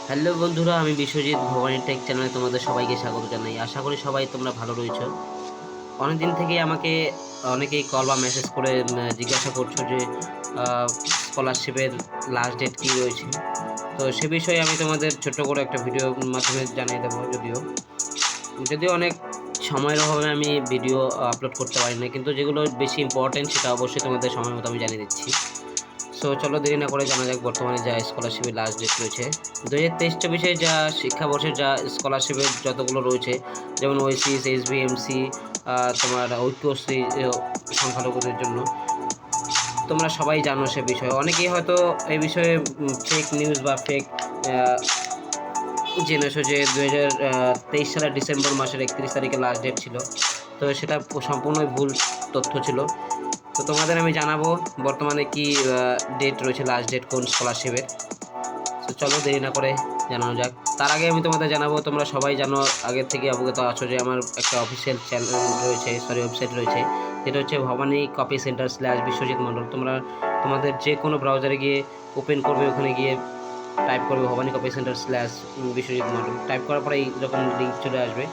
Hello বন্ধুরা, আমি Biswajit Bhabani take চ্যানেলে তোমাদের সবাইকে স্বাগত জানাই। আশা করি সবাই তোমরা ভালো রয়েছো। অনেকদিন থেকেই আমাকে অনেকেই কল বা মেসেজ করে জিজ্ঞাসা করছো যে স্কলারশিপের লাস্ট ডেট কী রয়েছে। তো সে বিষয়ে আমি তোমাদের ছোট্ট করে একটা ভিডিওর মাধ্যমে জানিয়ে দেবো। যদিও অনেক সময়ের অভাবে আমি ভিডিও আপলোড করতে পারি না, কিন্তু যেগুলো বেশি ইম্পর্টেন্ট সেটা অবশ্যই তোমাদের সময় মতো আমি জানিয়ে দিচ্ছি। সো চলো দেরি না করে জানা যাক বর্তমানে যা স্কলারশিপের লাস্ট ডেট রয়েছে 2023-24 যা শিক্ষাবর্ষের যা স্কলারশিপের যতগুলো রয়েছে, যেমন ওয়েসিস, এসবিএমসি, তোমার ঐক্যশ্রী সংখ্যালঘুদের জন্য। তোমরা সবাই জানো সে বিষয়ে। অনেকেই হয়তো এই বিষয়ে ফেক নিউজ বা ফেক জেনেছো যে 2023 সালের ডিসেম্বর মাসের 31 তারিখে লাস্ট ডেট ছিল। তো সেটা সম্পূর্ণই ভুল তথ্য ছিল। তো তোমাদের আমি জানাবো বর্তমানে কি ডেট রয়েছে, লাস্ট ডেট কোন স্কলারশিপের। তো চলো দেরি না করে জানানো যাক। তার আগে আমি তোমাদের জানাবো, তোমরা সবাই জানো, আগের থেকে অবগত আছো যে আমার একটা অফিসিয়াল চ্যানেল রয়েছে, ওয়েবসাইট রয়েছে, যেটা হচ্ছে ভবানী কপি সেন্টার / বিশ্বজিৎ মণ্ডল। তোমাদের যে কোনো ব্রাউজারে গিয়ে ওপেন করবে, ওখানে গিয়ে টাইপ করবে Bhabani copy centre / Biswajit Mondal. Type করার পরে এইরকম লিঙ্ক চলে আসবে।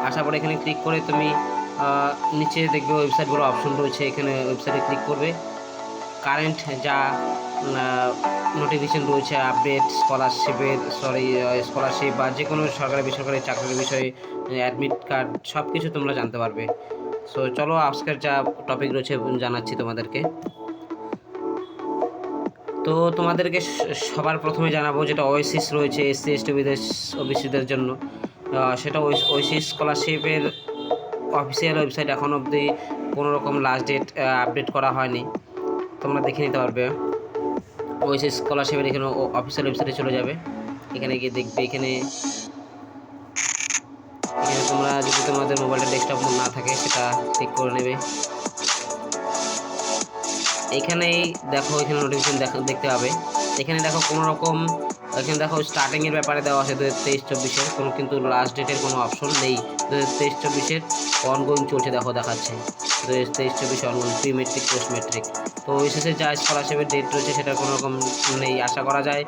আসার পরে এখানে ক্লিক করে তুমি নিচে দেখবে ওয়েবসাইট বড় অপশন রয়েছে, এখানে ওয়েবসাইটে ক্লিক করবে। কারেন্ট যা নোটিফিকেশন রয়েছে, আপডেট স্কলারশিপ বা যে কোনো সরকারি বেসরকারি চাকরির বিষয়ে, অ্যাডমিট কার্ড, সব কিছু তোমরা জানতে পারবে। সো চলো আজকের যা টপিক রয়েছে জানাচ্ছি তোমাদেরকে। তো তোমাদেরকে সবার প্রথমে জানাবো যেটা ওয়েসিস রয়েছে SC ST ওবিসিদের জন্য। সেটা ওয়েসিস স্কলারশিপের অফিসিয়াল ওয়েবসাইট এখন অবধি কোনো রকম লাস্ট ডেট আপডেট করা হয়নি, তোমরা দেখে নিতে পারবে। ওয়েসিস স্কলারশিপের এখানে অফিসিয়াল ওয়েবসাইটে চলে যাবে, এখানে গিয়ে দেখবে। এখানে তোমরা যদি তোমাদের মোবাইলটা ডেস্কটপ না থাকে সেটা ক্লিক করে নেবে। এখানেই দেখো, এখানে নোটিফিকেশন দেখতে পাবে। এখানে দেখো কোনো রকম, এখানে দেখো স্টার্টিংয়ের ব্যাপারে দেওয়া আছে 2023-24-এর, কোনো কিন্তু লাস্ট ডেটের কোনো অপশন নেই। 2023-24-এর অনগোয়িং চলছে, দেখো দেখাচ্ছে 2023-24 ongoing, pre metric, post metric. তো ওইশেষে যা স্কলারশিপের ডেট রয়েছে সেটার কোনো রকম নেই। আশা করা যায়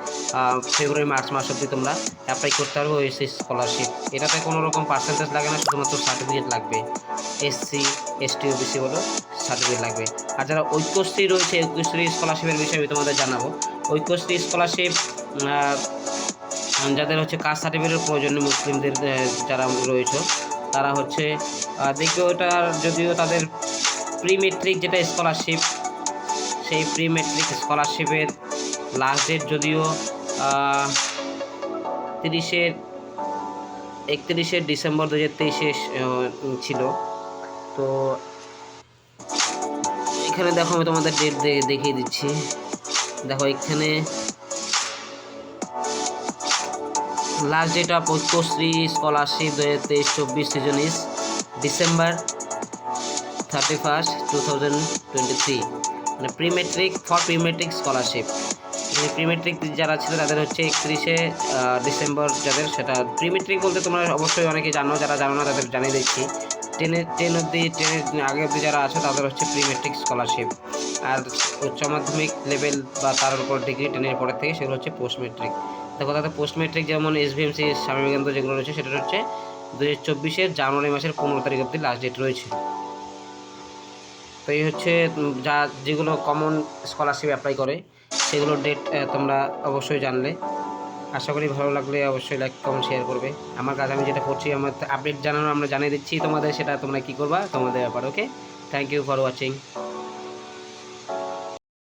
ফেব্রুয়ারি মার্চ মাস অবধি তোমরা অ্যাপ্লাই করতে পারবে ওইশেষ স্কলারশিপ। এটাতে কোনো রকম পার্সেন্টেজ লাগে না, শুধুমাত্র সার্টিফিকেট লাগবে। SC ST OBC বলো সার্টিফিকেট লাগবে। আর যারা ঐক্যশ্রী রয়েছে, ঐক্যশ্রী স্কলারশিপের বিষয়ে আমি তোমাদের জানাবো। ঐক্যশ্রী স্কলারশিপ যাদের হচ্ছে কাস্ট সার্টিফিকেটের প্রয়োজন, মুসলিমদের যারা রয়েছে তারা হচ্ছে দেখবে ওটার, যদিও তাদের প্রি মেট্রিক যেটা স্কলারশিপ, সেই প্রি মেট্রিক স্কলারশিপের লাস্ট ডেট যদিও 31শে ডিসেম্বর 2023 ছিল। তো এখানে দেখো আমি তোমাদের ডেট দেখিয়ে দিচ্ছি। দেখো এখানে last date of Aikyashree scholarship 2023-24 season is December 31, 2023। মানে প্রি মেট্রিক স্কলারশিপ, মানে প্রি মেট্রিক যারা ছিল তাদের হচ্ছে 31শে ডিসেম্বর যাদের, সেটা প্রি মেট্রিক বলতে তোমরা অবশ্যই অনেকে জানো, যারা জানো না তাদের জানিয়ে দিচ্ছি। 10 আগে অবধি যারা আছে তাদের হচ্ছে প্রি মেট্রিক স্কলারশিপ। আর উচ্চ মাধ্যমিক লেভেল বা তার উপর ডিগ্রি 10-এর পরের থেকে সেগুলো হচ্ছে পোস্ট মেট্রিক। দেখো তাদের পোস্ট মেট্রিক যেমন SBMC, স্বামী বিবেকানন্দ যেগুলো রয়েছে, সেটা হচ্ছে 2024-এর জানুয়ারি মাসের 15 তারিখ অবধি লাস্ট ডেট রয়েছে। তো এই হচ্ছে যেগুলো কমন স্কলারশিপ অ্যাপ্লাই করে সেগুলোর ডেট তোমরা অবশ্যই জানলে। আশা করি ভালো লাগলে অবশ্যই লাইক কমেন্ট শেয়ার করবে। আমার কাজ আমি যেটা করছি, আমার আপডেট জানানো আমরা জানিয়ে দিচ্ছি তোমাদের, সেটা তোমরা কী করবা তোমাদের ব্যাপার। ওকে, থ্যাংক ইউ ফর ওয়াচিং।